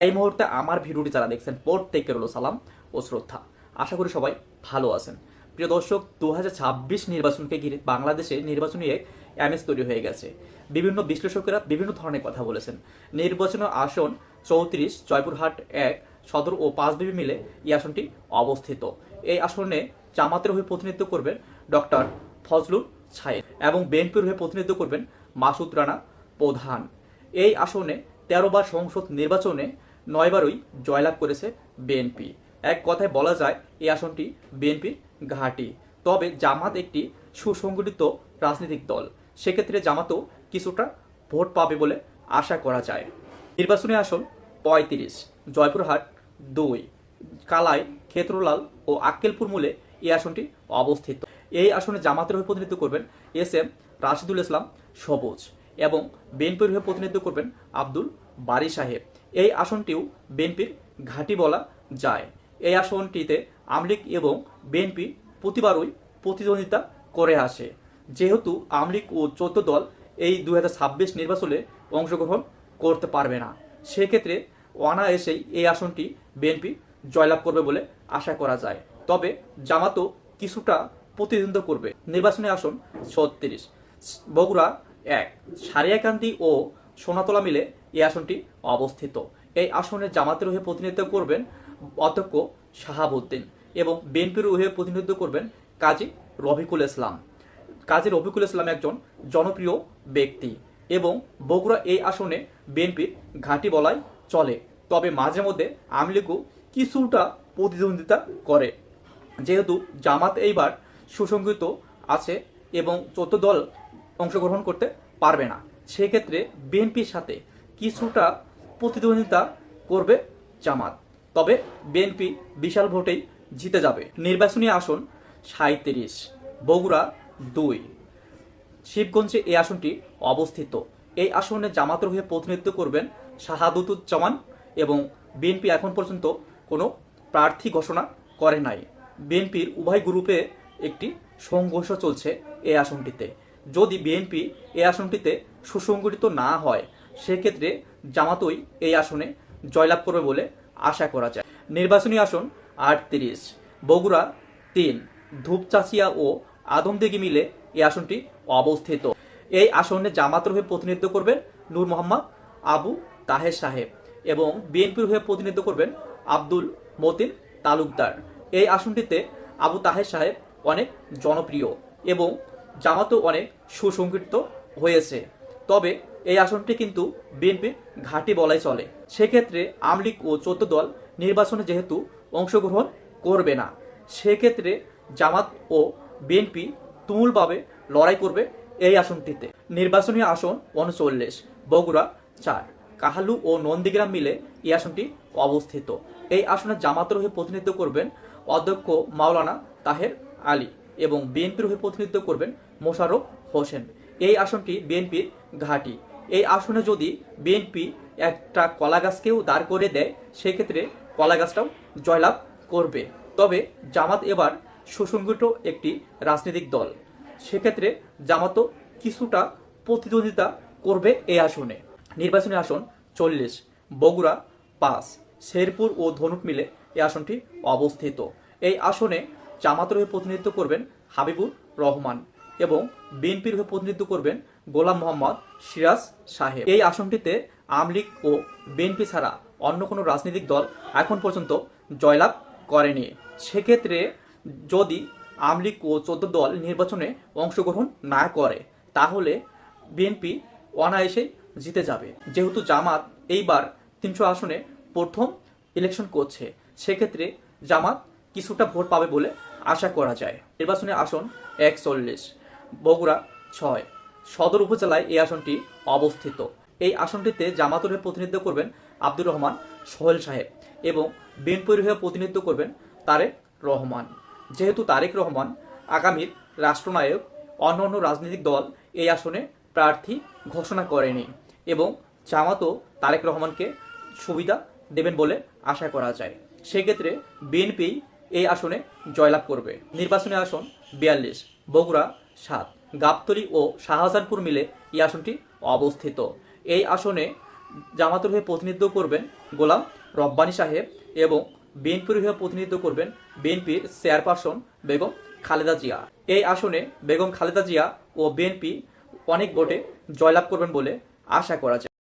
এই মুহূর্তে আমার ভিডিওটি যারা দেখছেন প্রত্যেকের হলো সালাম ও শ্রদ্ধা। আশা করি সবাই ভালো আছেন। প্রিয় দর্শক, 2026 নির্বাচনকে ঘিরে বাংলাদেশে নির্বাচনী এক আমেজ তৈরি হয়ে গেছে। বিভিন্ন বিশ্লেষকেরা বিভিন্ন ধরনের কথা বলেছেন। নির্বাচনের আসন 34 জয়পুরহাট 1 সদর ও 5 মিলে এই আসনটি অবস্থিত। এই আসনে জামাতের হয়ে প্রতিনিধিত্ব করবেন ডক্টর ফজলুল সাহেব এবং বিএনপির হয়ে প্রতিনিধিত্ব করবেন মাসুদ রানা প্রধান। এই আসনে 13 বার সংসদ নির্বাচনে 9 বারই জয়লাভ করেছে বিএনপি। এক কথায় বলা যায় এই আসনটি বিএনপির ঘাঁটি। তবে জামাত একটি সুসংগঠিত রাজনৈতিক দল, সেক্ষেত্রে জামাতও কিছুটা ভোট পাবে বলে আশা করা যায়। নির্বাচনী আসন 35 জয়পুরহাট 2 কালাই, ক্ষেত্রলাল ও আক্কেলপুর মূলে এই আসনটি অবস্থিত। এই আসনে জামাতের হয়ে প্রতিনিধিত্ব করবেন এস.এম. রাশিদুল ইসলাম সবুজ এবং বিএনপির হয়ে প্রতিনিধিত্ব করবেন আব্দুল বারী সাহেব। এই আসনটিও বিএনপির ঘাঁটি বলা যায়। এই আসনটিতে আওয়ামী লীগ এবং বিএনপি প্রতিবারই প্রতিদ্বন্দ্বিতা করে আসে। যেহেতু আওয়ামী লীগ ও 14 দল এই 2026 নির্বাচনে অংশগ্রহণ করতে পারবে না, সেক্ষেত্রে অনায়াসেই এই আসনটি বিএনপি জয়লাভ করবে বলে আশা করা যায়। তবে জামাতও কিছুটা প্রতিদ্বন্দ্বিতা করবে। নির্বাচনী আসন 36 বগুড়া 1 সারিয়াকান্দি ও সোনাতলা মিলে এই আসনটি অবস্থিত। এই আসনে জামাতের হয়ে প্রতিনিধিত্ব করবেন অধ্যক্ষ শাহাবুদ্দিন এবং বিএনপির হয়ে প্রতিনিধিত্ব করবেন কাজী রফিকুল ইসলাম। কাজী রফিকুল ইসলাম একজন জনপ্রিয় ব্যক্তি এবং বগুড়া এই আসনে বিএনপির ঘাঁটি বলাই চলে। তবে মাঝে মধ্যে আওয়ামী লীগও কিছুটা প্রতিদ্বন্দ্বিতা করে। যেহেতু জামাত এইবার সুসংগঠিত আছে এবং 14 দল অংশগ্রহণ করতে পারবে না, সেক্ষেত্রে বিএনপির সাথে কিছুটা প্রতিদ্বন্দ্বিতা করবে জামাত। তবে বিএনপি বিশাল ভোটেই জিতে যাবে। নির্বাচনী আসন 37 বগুড়া 2 শিবগঞ্জে এই আসনটি অবস্থিত। এই আসনে জামাতের হয়ে প্রতিনিধিত্ব করবেন শাহাদুজ্জামান এবং বিএনপি এখন পর্যন্ত কোনো প্রার্থী ঘোষণা করে নাই। বিএনপির উভয় গ্রুপে একটি সংঘর্ষ চলছে এই আসনটিতে। যদি বিএনপি এই আসনটিতে সুসংগঠিত না হয়, সেক্ষেত্রে জামাতই এই আসনে জয়লাভ করবে বলে আশা করা যায়। নির্বাচনী আসন 38 বগুড়া 3 ধূপচাচিয়া ও আদমদিঘি মিলে এই আসনটি অবস্থিত। এই আসনে জামাতের হয়ে প্রতিনিধিত্ব করবেন নূর মোহাম্মদ আবু তাহের সাহেব এবং বিএনপির হয়ে প্রতিনিধিত্ব করবেন আব্দুল মতিন তালুকদার। এই আসনটিতে আবু তাহের সাহেব অনেক জনপ্রিয় এবং জামাতও অনেক সুসংগঠিত হয়েছে। তবে এই আসনটি কিন্তু বিএনপির ঘাঁটি বলাই চলে। সেক্ষেত্রে আওয়ামী লীগ ও 14 দল নির্বাচনে যেহেতু অংশগ্রহণ করবে না, সেক্ষেত্রে জামাত ও বিএনপি তুমুলভাবে লড়াই করবে এই আসনটিতে। নির্বাচনী আসন 39 বগুড়া 4 কাহালু ও নন্দীগ্রাম মিলে এই আসনটি অবস্থিত। এই আসনে জামাতের হয়ে প্রতিনিধিত্ব করবেন অধ্যক্ষ মাওলানা তাহের আলী এবং বিএনপির হয়ে প্রতিনিধিত্ব করবেন মোশাররফ হোসেন। এই আসনটি বিএনপির ঘাঁটি। এই আসনে যদি বিএনপি একটা কলা গাছকেও দাঁড় করে দেয়, সেক্ষেত্রে কলা গাছটাও জয়লাভ করবে। তবে জামাত এবার সুসংগঠিত একটি রাজনৈতিক দল, সেক্ষেত্রে জামাতও কিছুটা প্রতিদ্বন্দ্বিতা করবে এই আসনে। নির্বাচনী আসন 40 বগুড়া 5 শেরপুর ও ধনুক মিলে এই আসনটি অবস্থিত। এই আসনে জামাতের হয়ে প্রতিনিধিত্ব করবেন হাবিবুর রহমান এবং বিএনপির হয়ে প্রতিনিধিত্ব করবেন গোলাম মোহাম্মদ সিরাজ সাহেব। এই আসনটিতে আওয়ামী লীগ ও বিএনপি ছাড়া অন্য কোনো রাজনৈতিক দল এখন পর্যন্ত জয়লাভ করেনি। সেক্ষেত্রে যদি আওয়ামী লীগ ও 14 দল নির্বাচনে অংশগ্রহণ না করে, তাহলে বিএনপি অনায়াসেই জিতে যাবে। যেহেতু জামাত এইবার 300 আসনে প্রথম ইলেকশন করছে, সেক্ষেত্রে জামাত কিছুটা ভোট পাবে বলে আশা করা যায়। নির্বাচনী আসন 41 বগুড়া 6 সদর উপজেলায় এই আসনটি অবস্থিত। এই আসনটিতে জামাতের হয়ে প্রতিনিধিত্ব করবেন আব্দুর রহমান সোহেল সাহেব এবং বিএনপির হয়ে প্রতিনিধিত্ব করবেন তারেক রহমান। যেহেতু তারেক রহমান আগামীর রাষ্ট্রনায়ক, অন্যান্য রাজনৈতিক দল এই আসনে প্রার্থী ঘোষণা করেনি এবং জামাতও তারেক রহমানকে সুবিধা দেবেন বলে আশা করা যায়। সেক্ষেত্রে বিএনপি এই আসনে জয়লাভ করবে। নির্বাচনী আসন 42 বগুড়া 7 গাবতলী ও শাহজাহানপুর মিলে এই আসনটি অবস্থিত। এই আসনে জামাতের হয়ে প্রতিনিধিত্ব করবেন গোলাম রব্বানী সাহেব এবং বিএনপির হয়ে প্রতিনিধিত্ব করবেন বিএনপির চেয়ারপারসন বেগম খালেদা জিয়া। এই আসনে বেগম খালেদা জিয়া ও বিএনপি অনেক ভোটে জয়লাভ করবেন বলে আশা করা যায়।